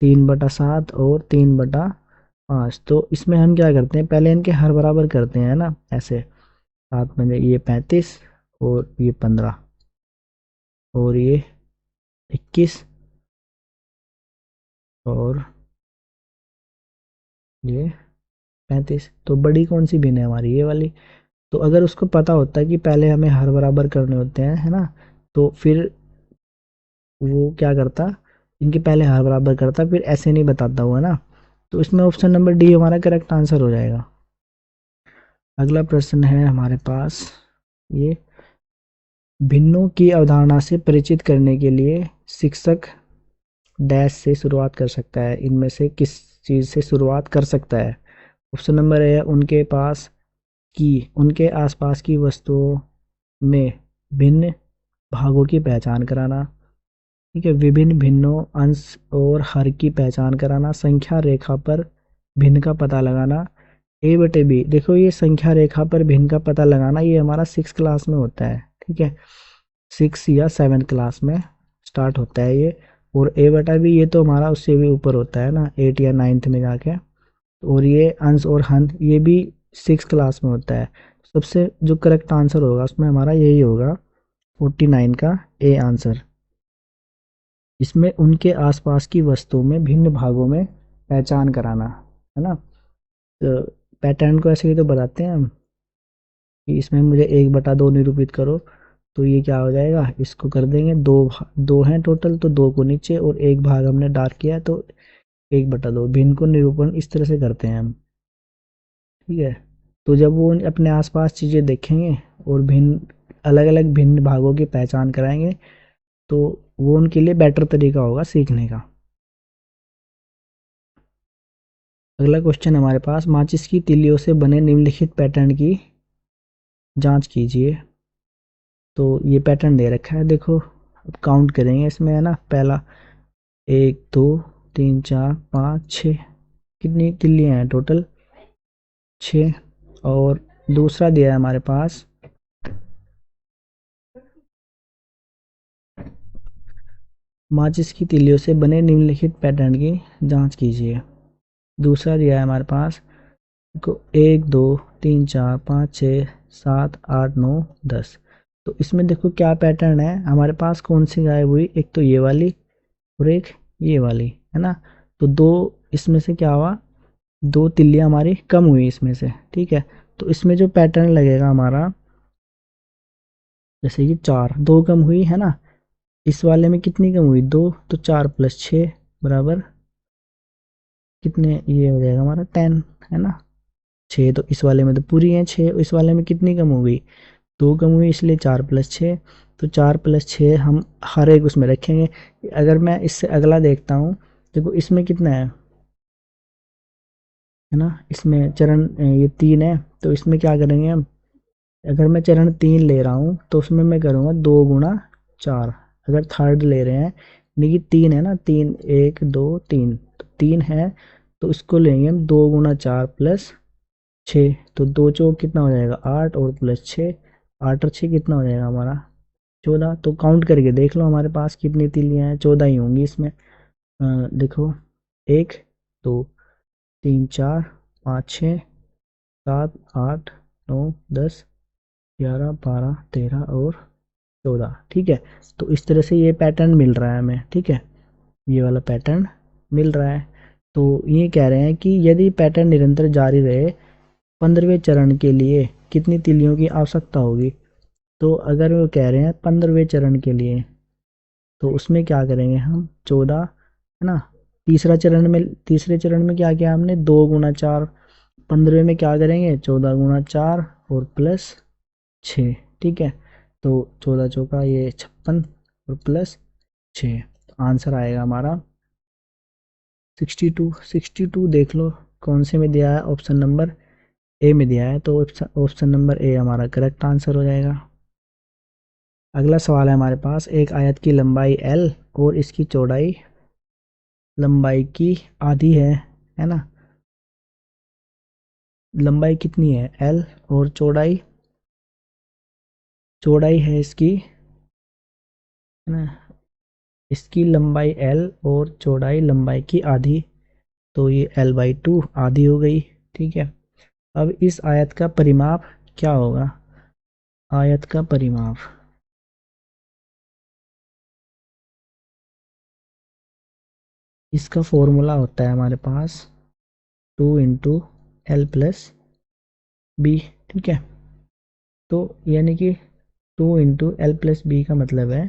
3/7 और 3/5, तो इसमें हम क्या करते हैं, पहले इनके हर बराबर करते हैं ना, ऐसे 7 में ये 35 और ये 15 और ये 21 और ये 35, तो बड़ी कौन सी भिन्न है हमारी, ये वाली। तो अगर उसको पता होता है कि पहले हमें हर बराबर करने होते हैं, है ना, तो फिर वो क्या करता, इनके पहले हर बराबर करता, फिर ऐसे नहीं बताता हुआ ना। तो इसमें ऑप्शन नंबर डी हमारा करेक्ट आंसर हो जाएगा। अगला प्रश्न है हमारे पास ये, भिन्नों की अवधारणा से परिचित करने के लिए शिक्षक डैश से शुरुआत कर सकता है, इनमें से किस चीज़ से शुरुआत कर सकता है। ऑप्शन नंबर ए, उनके आसपास की वस्तुओं में भिन्न भागों की पहचान कराना। ठीक है, विभिन्न भिन्नों, अंश और हर की पहचान कराना, संख्या रेखा पर भिन्न का पता लगाना। ए बटे बी, देखो ये संख्या रेखा पर भिन्न का पता लगाना ये हमारा 6 क्लास में होता है। ठीक है, 6 या 7 क्लास में स्टार्ट होता है ये। और ए बटा बी ये तो हमारा उससे भी ऊपर होता है ना, 8 या 9th में जाके। और ये अंश और हंस ये भी 6 क्लास में होता है। सबसे जो करेक्ट आंसर होगा उसमें हमारा यही होगा, 49 का ए आंसर। इसमें उनके आसपास की वस्तुओं में भिन्न भागों में पहचान कराना, है ना। तो पैटर्न को ऐसे ही तो बताते हैं हम कि इसमें मुझे 1/2 निरूपित करो, तो ये क्या हो जाएगा, इसको कर देंगे दो हैं टोटल, तो 2 को नीचे और एक भाग हमने डार्क किया, तो 1/2। भिन्न को निरूपण इस तरह से करते हैं हम। ठीक है, तो जब वो अपने आसपास चीज़ें देखेंगे और भिन्न अलग अलग भिन्न भागों की पहचान कराएंगे, तो वो उनके लिए बेटर तरीका होगा सीखने का। अगला क्वेश्चन हमारे पास, माचिस की तीलियों से बने निम्नलिखित पैटर्न की जांच कीजिए। तो ये पैटर्न दे रखा है, देखो अब काउंट करेंगे इसमें, है ना। पहला 1 2 3 4 5 6, कितनी तिल्लियाँ हैं टोटल, 6। और दूसरा दिया है हमारे पास, माचिस की तीलियों से बने निम्नलिखित पैटर्न की जांच कीजिए। दूसरा दिया है हमारे पास को 1 2 3 4 5 6 7 8 9 10। तो इसमें देखो क्या पैटर्न है हमारे पास, कौन सी गायब हुई, एक तो ये वाली और एक ये वाली, है ना। तो दो इसमें से क्या हुआ, 2 तिल्लियां हमारी कम हुई इसमें से। ठीक है, तो इसमें जो पैटर्न लगेगा हमारा, जैसे कि 4 2 कम हुई है ना, इस वाले में कितनी कम हुई, 2, तो 4 + 6 बराबर कितने, ये हो जाएगा हमारा 10, है ना। 6 तो इस वाले में तो पूरी है, 6 इस वाले में कितनी कम हो गई, 2 कम हुई, इसलिए 4 + 6। तो 4 + 6 हम हर एक उसमें रखेंगे। अगर मैं इससे अगला देखता हूँ, देखो इसमें कितना है ना, इसमें चरण ये 3 है, तो इसमें क्या करेंगे हम, अगर मैं चरण 3 ले रहा हूँ तो उसमें मैं करूँगा 2 × 4। अगर थर्ड ले रहे हैं, यानी 3 है ना, 3 1 2 3, तो 3 है, तो इसको लेंगे हम 2 × 4 + 6। तो 2 × 4 कितना हो जाएगा, 8, और +6, 8 और 6 कितना हो जाएगा हमारा, 14। तो काउंट करके देख लो हमारे पास कितनी तिलियाँ हैं, 14 ही होंगी इसमें। देखो 1 2 3 4 5 6 7 8 9 10 11 12 13 और 14। ठीक है, तो इस तरह से ये पैटर्न मिल रहा है हमें। ठीक है, ये वाला पैटर्न मिल रहा है। तो ये कह रहे हैं कि यदि पैटर्न निरंतर जारी रहे 15वें चरण के लिए कितनी तिलियों की आवश्यकता होगी। तो अगर वो कह रहे हैं 15वें चरण के लिए, तो उसमें क्या करेंगे हम, 14, है ना। तीसरे चरण में क्या किया हमने, 2 × 4। 15वें में क्या करेंगे, 14 × 4 और +6। ठीक है, तो 14 चौका ये 56 और +6, आंसर आएगा हमारा 62। 62 देख लो कौन से में दिया है, ऑप्शन नंबर ए में दिया है, तो ऑप्शन नंबर ए हमारा करेक्ट आंसर हो जाएगा। अगला सवाल है हमारे पास, एक आयत की लंबाई l और इसकी चौड़ाई लंबाई की आधी है ना। लंबाई कितनी है l, और चौड़ाई चौड़ाई है इसकी, है ना, इसकी लंबाई l और चौड़ाई लंबाई की आधी, तो ये l/2 आधी हो गई। ठीक है, अब इस आयत का परिमाप क्या होगा, आयत का परिमाप, इसका फॉर्मूला होता है हमारे पास 2 × l + b। ठीक है, तो यानी कि 2 × l + b का मतलब है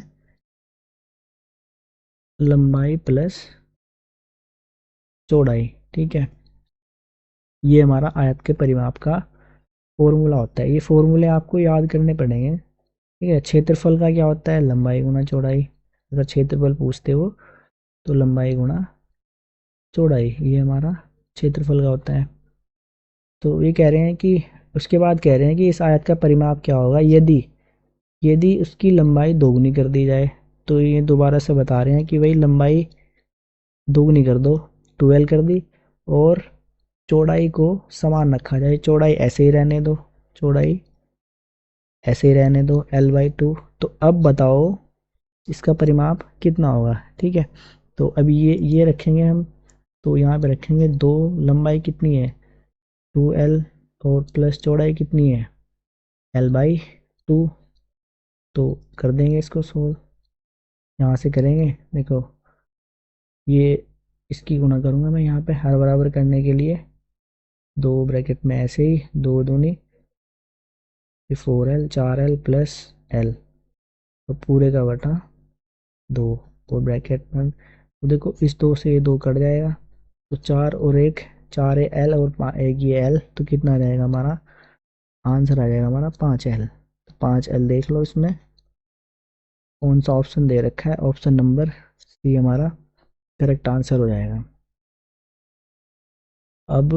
लंबाई प्लस चौड़ाई, ठीक है। ये हमारा आयत के परिमाप का फॉर्मूला होता है। ये फॉर्मूले आपको याद करने पड़ेंगे, ठीक है। क्षेत्रफल का क्या होता है, लंबाई गुना चौड़ाई। अगर क्षेत्रफल पूछते हो तो लंबाई गुना चौड़ाई, ये हमारा क्षेत्रफल का होता है। तो ये कह रहे हैं कि उसके बाद कह रहे हैं कि इस आयत का परिमाप क्या होगा यदि यदि उसकी लंबाई दोगुनी कर दी जाए। तो ये दोबारा से बता रहे हैं कि भाई लंबाई दोगुनी कर दो, 12 कर दी, और चौड़ाई को समान रखा जाए, चौड़ाई ऐसे ही रहने दो, चौड़ाई ऐसे ही रहने दो L/2। तो अब बताओ इसका परिमाप कितना होगा, ठीक है। तो अब ये रखेंगे हम, तो यहाँ पे रखेंगे दो, लंबाई कितनी है 2L, और प्लस चौड़ाई कितनी है L/2। तो कर देंगे इसको सोल्व, यहाँ से करेंगे, देखो ये इसकी गुणा करूँगा मैं यहाँ पे हर बराबर करने के लिए, दो ब्रैकेट में ऐसे ही, दो दूनी 4L, 4L प्लस L, तो पूरे का बटा दो, और ब्रैकेट में तो देखो इस दो से ये दो कट जाएगा, तो चार और एक, चार है L और एक ये L, तो कितना आ जाएगा हमारा आंसर, आ जाएगा हमारा 5L। तो 5L देख लो इसमें कौन सा ऑप्शन दे रखा है, ऑप्शन नंबर सी हमारा करेक्ट आंसर हो जाएगा। अब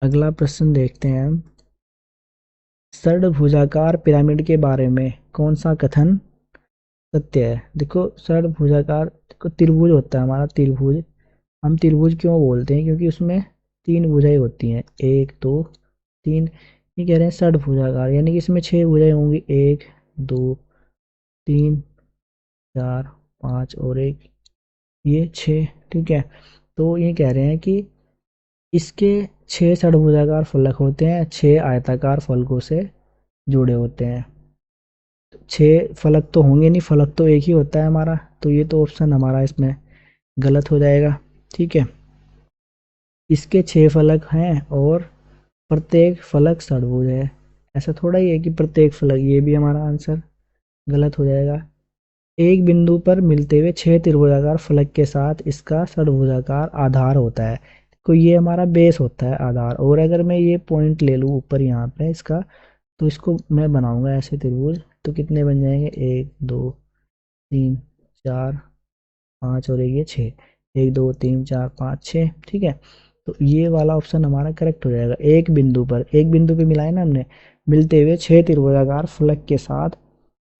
अगला प्रश्न देखते हैं हम, षड्भुजाकार पिरामिड के बारे में कौन सा कथन सत्य है। देखो षड्भुजाकार, देखो त्रिभुज होता है हमारा, त्रिभुज हम त्रिभुज क्यों बोलते हैं, क्योंकि उसमें तीन भुजाएं होती हैं, एक दो तीन। ये कह रहे हैं षड्भुजाकार, यानी कि इसमें छह भुजाएं होंगी, एक दो तीन चार पाँच और एक, ये छः, ठीक है। तो ये कह रहे हैं कि इसके छह षड्भुजाकार फलक होते हैं, छह आयताकार फलकों से जुड़े होते हैं। छह फलक तो होंगे नहीं, फलक तो एक ही होता है हमारा, तो ये तो ऑप्शन हमारा इसमें गलत हो जाएगा, ठीक है। इसके छह फलक हैं और प्रत्येक फलक षड्भुज है, ऐसा थोड़ा ही है कि प्रत्येक फलक, ये भी हमारा आंसर गलत हो जाएगा। एक बिंदु पर मिलते हुए छह त्रिभुजाकार फलक के साथ इसका षड्भुजाकार आधार होता है, तो ये हमारा बेस होता है आधार। और अगर मैं ये पॉइंट ले लूँ ऊपर यहाँ पे इसका, तो इसको मैं बनाऊंगा ऐसे त्रिभुज, तो कितने बन जाएंगे, एक दो तीन चार पाँच और एक ये छः, एक दो तीन चार पाँच छः, ठीक है। तो ये वाला ऑप्शन हमारा करेक्ट हो जाएगा। एक बिंदु पर, एक बिंदु पे मिलाए ना हमने, मिलते हुए छह त्रिभुजाकार फलक के साथ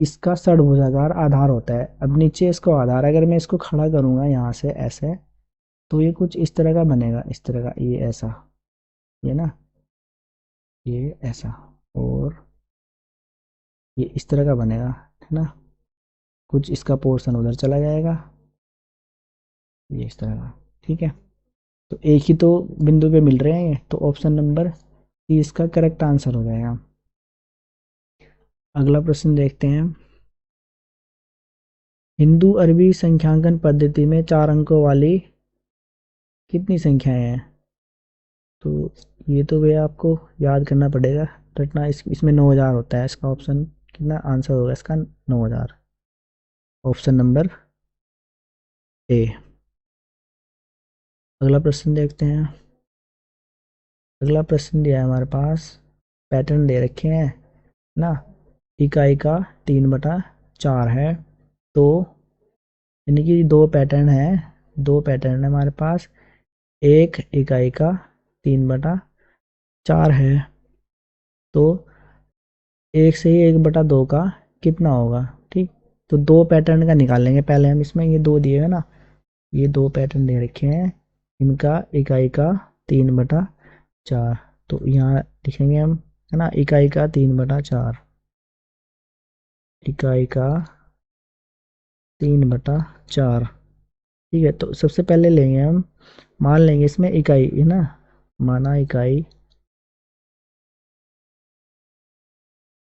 इसका षड्भुजाकार आधार होता है। अब नीचे इसको आधार, अगर मैं इसको खड़ा करूंगा यहाँ से ऐसे, तो ये कुछ इस तरह का बनेगा, इस तरह का, ये ऐसा, ये ना, ये ऐसा, और ये इस तरह का बनेगा, है ना। कुछ इसका पोर्शन उधर चला जाएगा, ये इस तरह का, ठीक है। तो एक ही तो बिंदु पे मिल रहे हैं ये, तो ऑप्शन नंबर सी इसका करेक्ट आंसर हो जाएगा। अगला प्रश्न देखते हैं, हिंदू अरबी संख्यांकन पद्धति में चार अंकों वाली कितनी संख्याएं हैं। तो ये तो भैया आपको याद करना पड़ेगा, रटना। इसमें 9000 होता है, इसका ऑप्शन कितना आंसर होगा इसका, 9000, ऑप्शन नंबर ए। अगला प्रश्न देखते हैं, अगला प्रश्न दिया है हमारे पास, पैटर्न दे रखे हैं ना, इकाई का 3/4 है। तो यानी कि दो पैटर्न है, दो पैटर्न है हमारे पास, एक इकाई का 3/4 है। तो एक से ही 1/2 का कितना होगा, ठीक। तो दो पैटर्न का निकालेंगे पहले हम, इसमें ये दो दिए हैं ना, ये दो पैटर्न दे रखे हैं, इनका इकाई का 3/4। तो यहाँ लिखेंगे हम, है ना, इकाई का 3/4, इकाई का 3/4, ठीक है। तो सबसे पहले लेंगे हम, मान लेंगे इसमें इकाई, है ना, माना इकाई,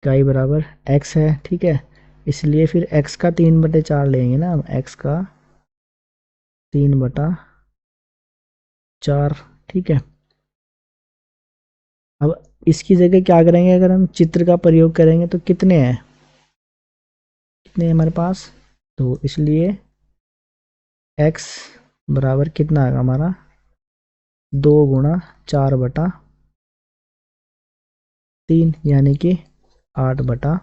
इकाई बराबर x है, ठीक है। इसलिए फिर x का 3/4 लेंगे ना हम, x का 3/4, ठीक है। अब इसकी जगह क्या करेंगे, अगर हम चित्र का प्रयोग करेंगे तो कितने हैं, कितने हैं हमारे पास, तो इसलिए एक्स बराबर कितना आएगा हमारा 2 गुणा 4/3 यानी कि 8/3।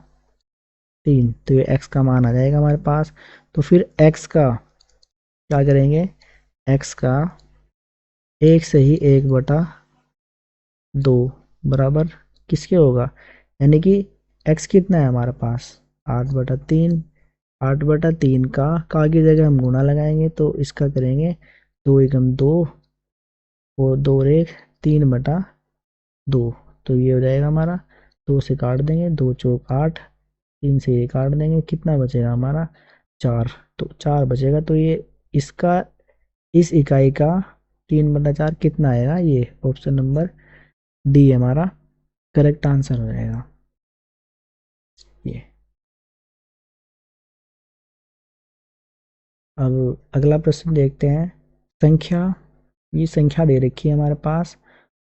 तो ये एक्स का मान आ जाएगा हमारे पास। तो फिर एक्स का क्या करेंगे, एक्स का 1 से ही 1/2 बराबर किसके होगा, यानी कि एक्स कितना है हमारे पास 8/3। 8/3 का की जगह हम गुणा लगाएंगे तो इसका करेंगे 2 × 2 और 2 × 3/2। तो ये हो जाएगा हमारा, 2 से काट देंगे, 2 × 4 = 8, 3 से ये काट देंगे, कितना बचेगा हमारा 4। तो 4 बचेगा। तो ये इसका इस इकाई का 3/4 कितना आएगा, ये ऑप्शन नंबर डी हमारा करेक्ट आंसर हो जाएगा ये। अब अगला प्रश्न देखते हैं। संख्या, ये संख्या दे रखी है हमारे पास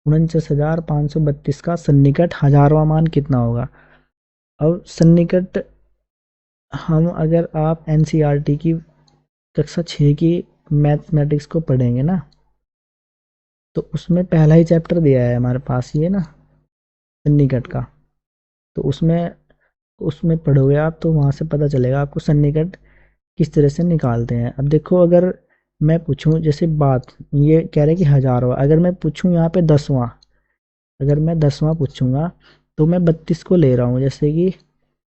49,532 का सन्निकट हजारवां मान कितना होगा। अब सन्निकट हम, अगर आप एनसीईआरटी की कक्षा 6 की मैथमेटिक्स को पढ़ेंगे ना, तो उसमें पहला ही चैप्टर दिया है हमारे पास ये ना, सन्निकट का। तो उसमें उसमें पढ़ोगे आप तो वहां से पता चलेगा आपको सन्निकट किस तरह से निकालते हैं। अब देखो, अगर मैं पूछूं, जैसे बात ये कह रहे कि हजारवा, अगर मैं पूछूं यहाँ पे 10वां, अगर मैं 10वां पूछूंगा तो मैं 32 को ले रहा हूँ, जैसे कि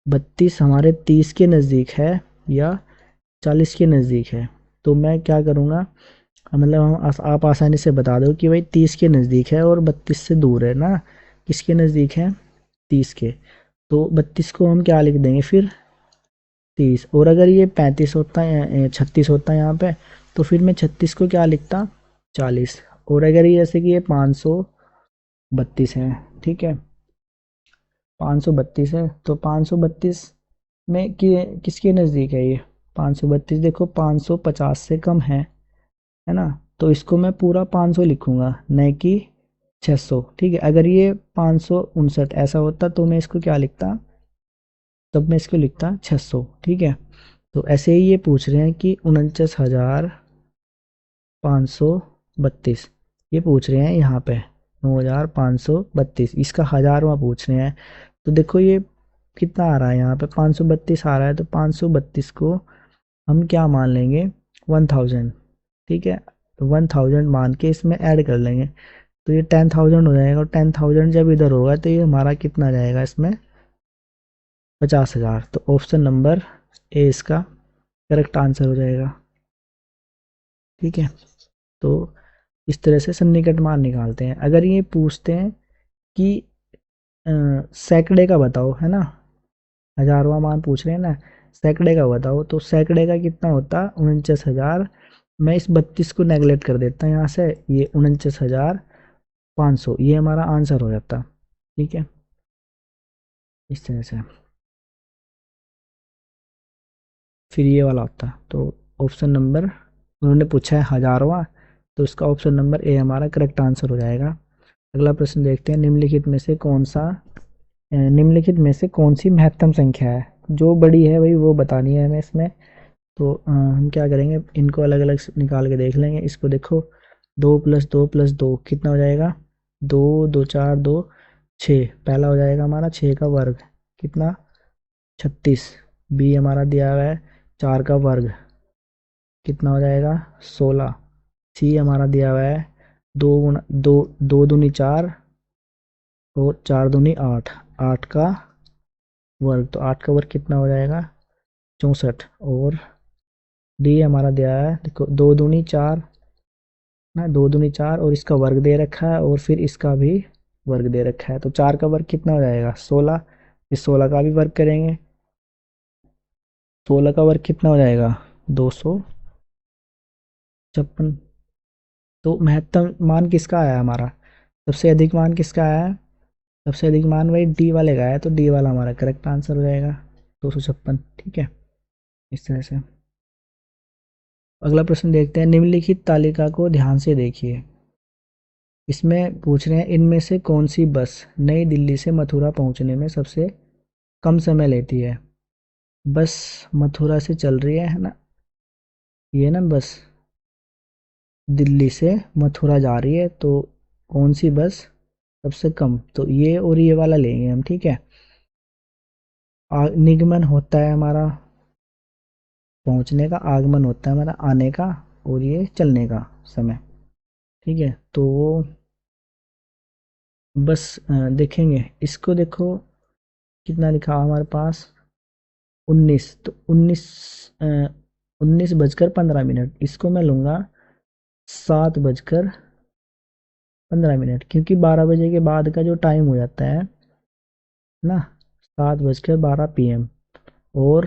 32 हमारे 30 के नज़दीक है या 40 के नज़दीक है। तो मैं क्या करूँगा, मतलब आप आसानी से बता दो कि भाई 30 के नज़दीक है और 32 से दूर है ना, किसके नज़दीक है 30 के। तो 32 को हम क्या लिख देंगे फिर 30। और अगर ये 35 होता है, 36 होता है यहाँ पे, तो फिर मैं 36 को क्या लिखता 40। और अगर ये जैसे कि ये 532 है, ठीक है 532 है, तो 532 में किसके नज़दीक है ये 532, देखो 550 से कम है ना। तो इसको मैं पूरा 500 लिखूंगा, न कि 600, ठीक है। अगर ये 559 ऐसा होता तो मैं इसको क्या लिखता, तब मैं इसको लिखता 600, ठीक है। तो ऐसे ही ये पूछ रहे हैं कि 49,532 ये पूछ रहे हैं यहाँ पे 9,532, इसका हजारवा पूछ रहे हैं। तो देखो ये कितना आ रहा है, यहाँ पे 532 आ रहा है, तो 532 को हम क्या मान लेंगे 1000, ठीक है। 1000 मान के इसमें ऐड कर लेंगे तो ये 10,000 हो जाएगा। और 10,000 जब इधर होगा तो ये हमारा कितना जाएगा इसमें 50,000। तो ऑप्शन नंबर ए इसका करेक्ट आंसर हो जाएगा, ठीक है। तो इस तरह से सन्निकट मान निकालते हैं। अगर ये पूछते हैं कि सैकड़े का बताओ, है ना, हजारवा मान पूछ रहे हैं ना, सैकड़े का बताओ, तो सैकड़े का कितना होता 49,000। मैं इस 32 को नेगलेक्ट कर देता हूँ यहाँ से, ये 49,500 ये हमारा आंसर हो जाता, ठीक है इस तरह से। फिर ये वाला होता, तो ऑप्शन नंबर उन्होंने पूछा है हजारवा, तो इसका ऑप्शन नंबर ए हमारा करेक्ट आंसर हो जाएगा। अगला प्रश्न देखते हैं। निम्नलिखित में से कौन सी महत्तम संख्या है, जो बड़ी है वही वो बतानी है हमें इसमें। तो हम क्या करेंगे, इनको अलग अलग निकाल के देख लेंगे। इसको देखो 2 + 2 + 2 कितना हो जाएगा 2 2 4 2 6, पहला हो जाएगा हमारा 6 का वर्ग कितना 36। बी हमारा दिया हुआ है 4 का वर्ग कितना हो जाएगा 16। सी हमारा दिया हुआ है 2 दूनी 4 और 4 दूनी 8, 8 का वर्ग, तो 8 का वर्ग कितना हो जाएगा 64। और डी हमारा दिया है, देखो 2 दूनी 4 ना, 2 दूनी 4 और इसका वर्ग दे रखा है और फिर इसका भी वर्ग दे रखा है। तो 4 का वर्ग कितना हो जाएगा 16, इस 16 का भी वर्ग करेंगे, 16 का वर्ग कितना हो जाएगा 256। तो महत्तम मान किसका आया हमारा, सबसे अधिक मान किसका आया है, सबसे अधिक मान वही डी वाले का है, तो डी वाला हमारा करेक्ट आंसर हो जाएगा 256, ठीक है इस तरह से। अगला प्रश्न देखते हैं। निम्नलिखित तालिका को ध्यान से देखिए। इसमें पूछ रहे हैं इनमें से कौन सी बस नई दिल्ली से मथुरा पहुंचने में सबसे कम समय लेती है। बस मथुरा से चल रही है ना, ये ना बस, दिल्ली से मथुरा जा रही है, तो कौन सी बस सबसे कम, तो ये और ये वाला लेंगे हम, ठीक है। निगमन होता है हमारा पहुंचने का, आगमन होता है हमारा आने का, और ये चलने का समय, ठीक है। तो वो बस देखेंगे इसको, देखो कितना लिखा हुआ हमारे पास, 19, तो 19 बजकर 15 मिनट, इसको मैं लूँगा 7 बजकर 15 मिनट, क्योंकि 12 बजे के बाद का जो टाइम हो जाता है ना, 7 बजकर 12 PM। और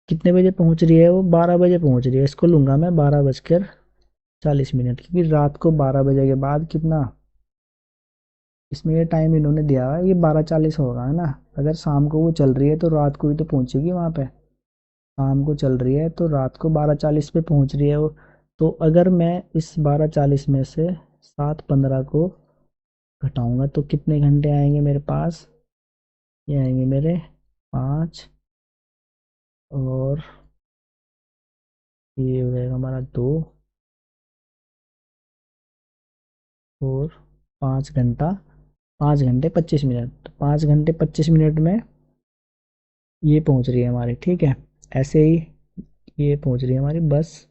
कितने बजे पहुंच रही है वो, 12 बजे पहुंच रही है, इसको लूँगा मैं 12 बजकर 40 मिनट, क्योंकि रात को 12 बजे के बाद कितना, इसमें ये टाइम इन्होंने दिया हुआ है, ये 12:40 होगा, है ना। अगर शाम को वो चल रही है तो रात को ही तो पहुंचेगी वहाँ पे, शाम को चल रही है तो रात को 12:40 पे पहुंच रही है वो। तो अगर मैं इस 12:40 में से 7:15 को घटाऊंगा तो कितने घंटे आएंगे मेरे पास, ये आएंगे मेरे 5, और ये हो जाएगा हमारा 2, और 5 घंटा, 5 घंटे 25 मिनट, तो 5 घंटे 25 मिनट में ये पहुंच रही है हमारी, ठीक है। ऐसे ही ये पहुंच रही है हमारी बस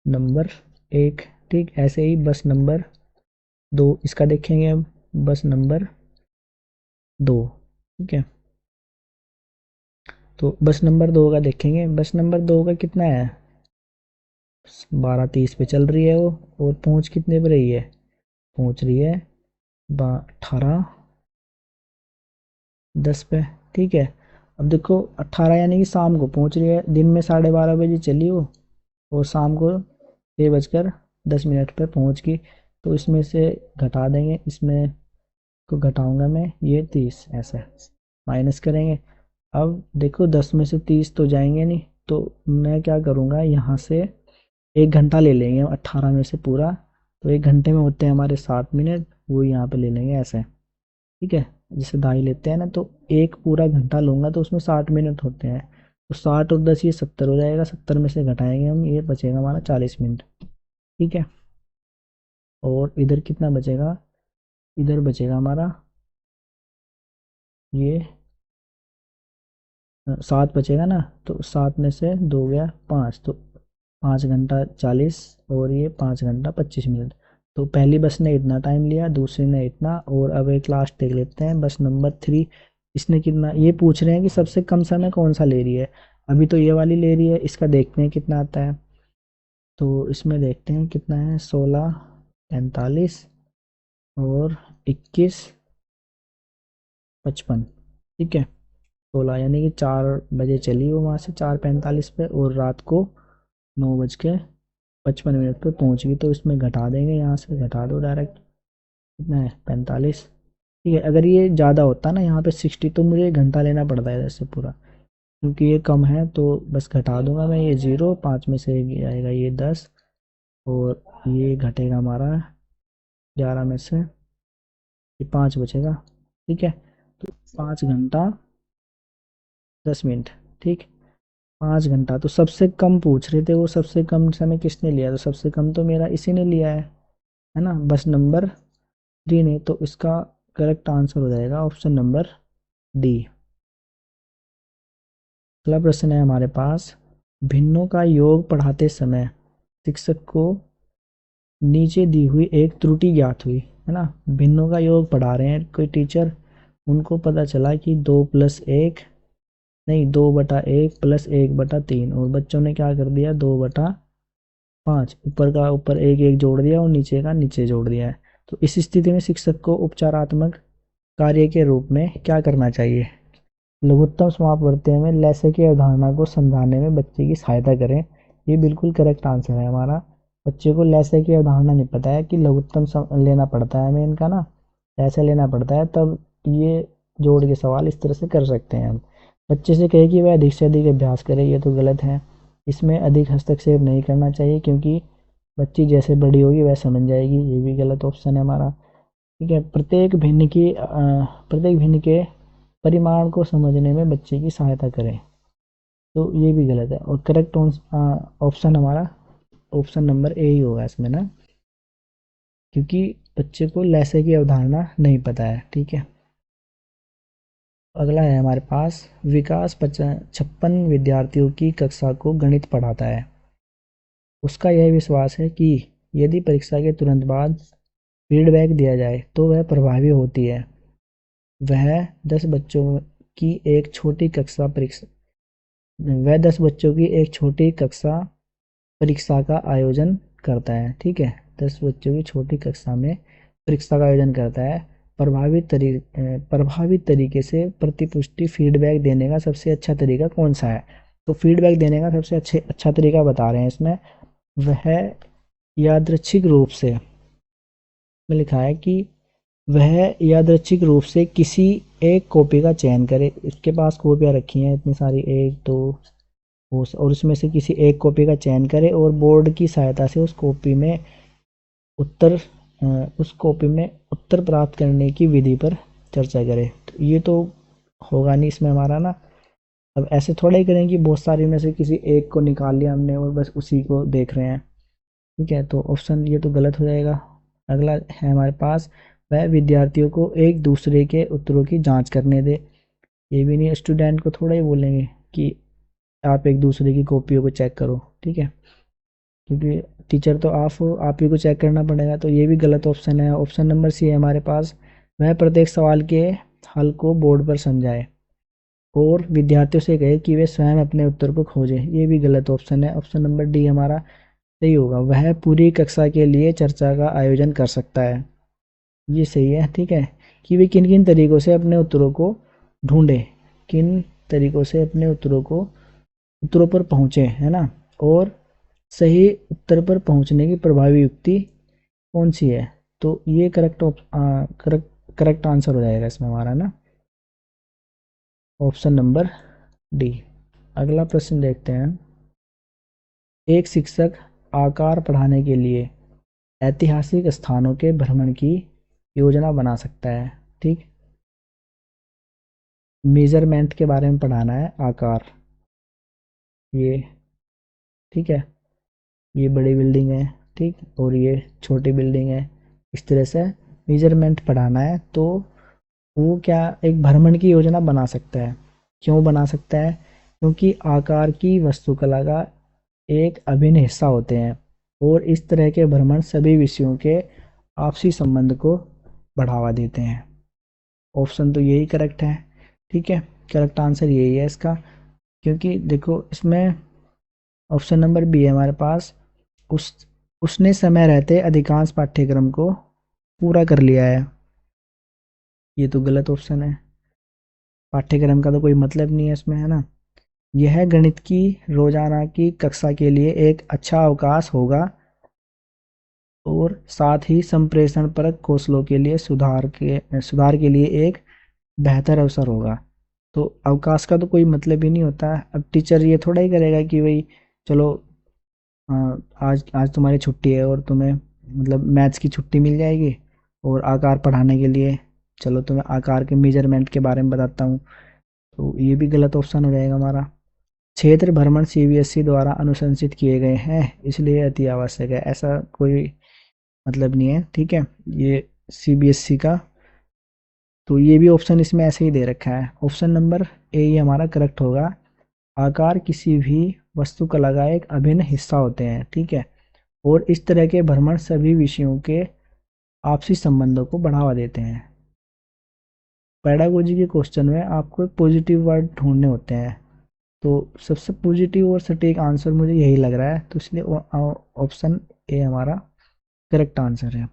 नंबर 1, ठीक। ऐसे ही बस नंबर 2, इसका देखेंगे अब, बस नंबर 2, ठीक है। तो बस नंबर 2 का देखेंगे, बस नंबर 2 का कितना है, 12:30 पे चल रही है वो, और पहुंच कितने पे रही है, पहुंच रही है 18:10 पे, ठीक है। अब देखो 18 यानी कि शाम को पहुंच रही है, दिन में 12:30 बजे चली वो, और शाम को 6:10 पे पहुंच गई। तो इसमें से घटा देंगे, इसमें को घटाऊंगा मैं, ये 30, ऐसे माइनस करेंगे। अब देखो 10 में से 30 तो जाएंगे नहीं, तो मैं क्या करूँगा, यहाँ से 1 घंटा ले लेंगे 18 में से पूरा, तो 1 घंटे में होते हैं हमारे 7 मिनट, वो यहाँ पे ले लेंगे ऐसे, ठीक है। जैसे दाई लेते हैं ना, तो एक पूरा घंटा लूँगा तो उसमें 60 मिनट होते हैं, तो 60 और 10 ये 70 हो जाएगा, 70 में से घटाएंगे हम, ये बचेगा हमारा 40 मिनट, ठीक है। और इधर कितना बचेगा, इधर बचेगा हमारा ये 7 बचेगा ना, तो 7 में से 2 गया 5, तो 5 घंटा 40, और ये 5 घंटा 25 मिनट। तो पहली बस ने इतना टाइम लिया, दूसरी ने इतना, और अब एक लास्ट देख लेते हैं बस नंबर 3, इसने कितना, ये पूछ रहे हैं कि सबसे कम समय कौन सा ले रही है, अभी तो ये वाली ले रही है, इसका देखते हैं कितना आता है। तो इसमें देखते हैं कितना है, 16:45 और 21:55, ठीक है। 16 यानी कि 4 बजे चली वो वहाँ से 4:45 पे, और रात को 9:55 पे पहुँच गई, तो इसमें घटा देंगे, यहाँ से घटा दो डायरेक्ट, कितना है 45, ठीक है। अगर ये ज़्यादा होता ना यहाँ पे 60, तो मुझे 1 घंटा लेना पड़ता है जैसे पूरा, क्योंकि ये कम है तो बस घटा दूंगा मैं, ये 0, 5 में से ये आएगा ये 10, और ये घटेगा हमारा 11 में से ये 5 बचेगा, ठीक है। तो 5 घंटा 10 मिनट, ठीक। 5 घंटा, तो सबसे कम पूछ रहे थे वो, सबसे कम समय किसने लिया, तो सबसे कम तो मेरा इसी ने लिया है ना, बस नंबर 3 ने, तो इसका करेक्ट आंसर हो जाएगा ऑप्शन नंबर डी। अगला प्रश्न है हमारे पास, भिन्नों का योग पढ़ाते समय शिक्षक को नीचे दी हुई एक त्रुटि ज्ञात हुई, है ना। भिन्नों का योग पढ़ा रहे हैं कोई टीचर, उनको पता चला कि 2+1, नहीं 2/1 + 1/3, और बच्चों ने क्या कर दिया, 2/5, ऊपर का ऊपर एक एक जोड़ दिया और नीचे का नीचे जोड़ दिया है। तो इस स्थिति में शिक्षक को उपचारात्मक कार्य के रूप में क्या करना चाहिए, लघुत्तम समापवर्ती में लैसे की अवधारणा को समझाने में बच्चे की सहायता करें। ये बिल्कुल करेक्ट आंसर है हमारा। बच्चे को लैसे की अवधारणा नहीं पता है कि लघुत्तम लेना पड़ता है हमें इनका ना, ऐसे लेना पड़ता है, तब ये जोड़ के सवाल इस तरह से कर सकते हैं हम। बच्चे से कहे कि वह अधिक से अधिक अभ्यास करे, ये तो गलत है, इसमें अधिक हस्तक्षेप नहीं करना चाहिए, क्योंकि बच्ची जैसे बड़ी होगी वह समझ जाएगी, ये भी गलत ऑप्शन है हमारा, ठीक है। प्रत्येक भिन्न के परिमाण को समझने में बच्चे की सहायता करें, तो ये भी गलत है, और करेक्ट ऑप्शन हमारा ऑप्शन नंबर ए ही होगा इसमें ना, क्योंकि बच्चे को लैसे की अवधारणा नहीं पता है। ठीक है, अगला है हमारे पास, विकास 56 विद्यार्थियों की कक्षा को गणित पढ़ाता है। उसका यह विश्वास है कि यदि परीक्षा के तुरंत बाद फीडबैक दिया जाए तो वह प्रभावी होती है। वह 10 बच्चों की एक छोटी कक्षा परीक्षा वह 10 बच्चों की एक छोटी कक्षा परीक्षा का आयोजन करता है। ठीक है, 10 बच्चों की छोटी कक्षा में परीक्षा का आयोजन करता है। प्रभावित तरीके से प्रतिपुष्टि फीडबैक देने का सबसे अच्छा तरीका कौन सा है? तो फीडबैक देने का सबसे अच्छा तरीका बता रहे हैं इसमें, वह यादृच्छिक रूप से में लिखा है कि वह यादृच्छिक रूप से किसी एक कॉपी का चयन करे। इसके पास कॉपियाँ रखी हैं इतनी सारी, एक दो, और उसमें से किसी एक कॉपी का चयन करे और बोर्ड की सहायता से उत्तर उस कॉपी में उत्तर प्राप्त करने की विधि पर चर्चा करे। तो ये तो होगा नहीं इसमें हमारा ना। अब ऐसे थोड़ा ही करें कि बहुत सारी में से किसी एक को निकाल लिया हमने और बस उसी को देख रहे हैं। ठीक है, तो ऑप्शन ये तो गलत हो जाएगा। अगला है हमारे पास, वह विद्यार्थियों को एक दूसरे के उत्तरों की जांच करने दे। ये भी नहीं, स्टूडेंट को थोड़ा ही बोलेंगे कि आप एक दूसरे की कॉपियों को चेक करो। ठीक है, क्योंकि टीचर तो आप हो, आप ही को चेक करना पड़ेगा। तो ये भी गलत ऑप्शन है। ऑप्शन नंबर सी है हमारे पास, वह प्रत्येक सवाल के हल को बोर्ड पर समझाए और विद्यार्थियों से कहे कि वे स्वयं अपने उत्तर को खोजें। ये भी गलत ऑप्शन है। ऑप्शन नंबर डी हमारा सही होगा, वह पूरी कक्षा के लिए चर्चा का आयोजन कर सकता है। ये सही है। ठीक है, कि वे किन किन तरीकों से अपने उत्तरों को ढूंढे, किन तरीकों से अपने उत्तरों पर पहुंचे, है ना, और सही उत्तर पर पहुंचने की प्रभावी युक्ति कौन सी है। तो ये करेक्ट आंसर हो जाएगा इसमें हमारा ना, ऑप्शन नंबर डी। अगला प्रश्न देखते हैं, एक शिक्षक आकार पढ़ाने के लिए ऐतिहासिक स्थानों के भ्रमण की योजना बना सकता है। ठीक, मेजरमेंट के बारे में पढ़ाना है, आकार, ये, ठीक है, ये बड़ी बिल्डिंग है, ठीक, और ये छोटी बिल्डिंग है। इस तरह से मेजरमेंट पढ़ाना है, तो वो क्या एक भ्रमण की योजना बना सकता है। क्यों बना सकता है? क्योंकि आकार की वास्तुकला का एक अभिन्न हिस्सा होते हैं और इस तरह के भ्रमण सभी विषयों के आपसी संबंध को बढ़ावा देते हैं। ऑप्शन तो यही करेक्ट है। ठीक है, करेक्ट आंसर यही है इसका, क्योंकि देखो इसमें ऑप्शन नंबर बी है हमारे पास, उस उसने समय रहते अधिकांश पाठ्यक्रम को पूरा कर लिया है। ये तो गलत ऑप्शन है, पाठ्यक्रम का तो कोई मतलब नहीं है इसमें, है ना। यह गणित की रोजाना की कक्षा के लिए एक अच्छा अवकाश होगा और साथ ही संप्रेषण परक कौशलों के लिए सुधार के लिए एक बेहतर अवसर होगा। तो अवकाश का तो कोई मतलब ही नहीं होता है। अब टीचर ये थोड़ा ही करेगा कि भाई चलो आज आज तुम्हारी छुट्टी है और तुम्हें मतलब मैथ्स की छुट्टी मिल जाएगी और आकार पढ़ाने के लिए चलो तुम्हें आकार के मेजरमेंट के बारे में बताता हूँ। तो ये भी गलत ऑप्शन हो जाएगा हमारा। क्षेत्र भ्रमण सीबीएसई द्वारा अनुशंसित किए गए हैं इसलिए अति आवश्यक है, ऐसा कोई मतलब नहीं है। ठीक है, ये सीबीएसई का, तो ये भी ऑप्शन इसमें ऐसे ही दे रखा है। ऑप्शन नंबर ए ही हमारा करेक्ट होगा, आकार किसी भी वास्तुकला का एक अभिन्न हिस्सा होते हैं। ठीक है, और इस तरह के भ्रमण सभी विषयों के आपसी संबंधों को बढ़ावा देते हैं। पेडागोजी के क्वेश्चन में आपको एक पॉजिटिव वर्ड ढूंढने होते हैं, तो सबसे पॉजिटिव और सटीक आंसर मुझे यही लग रहा है, तो इसलिए ऑप्शन ए हमारा करेक्ट आंसर है।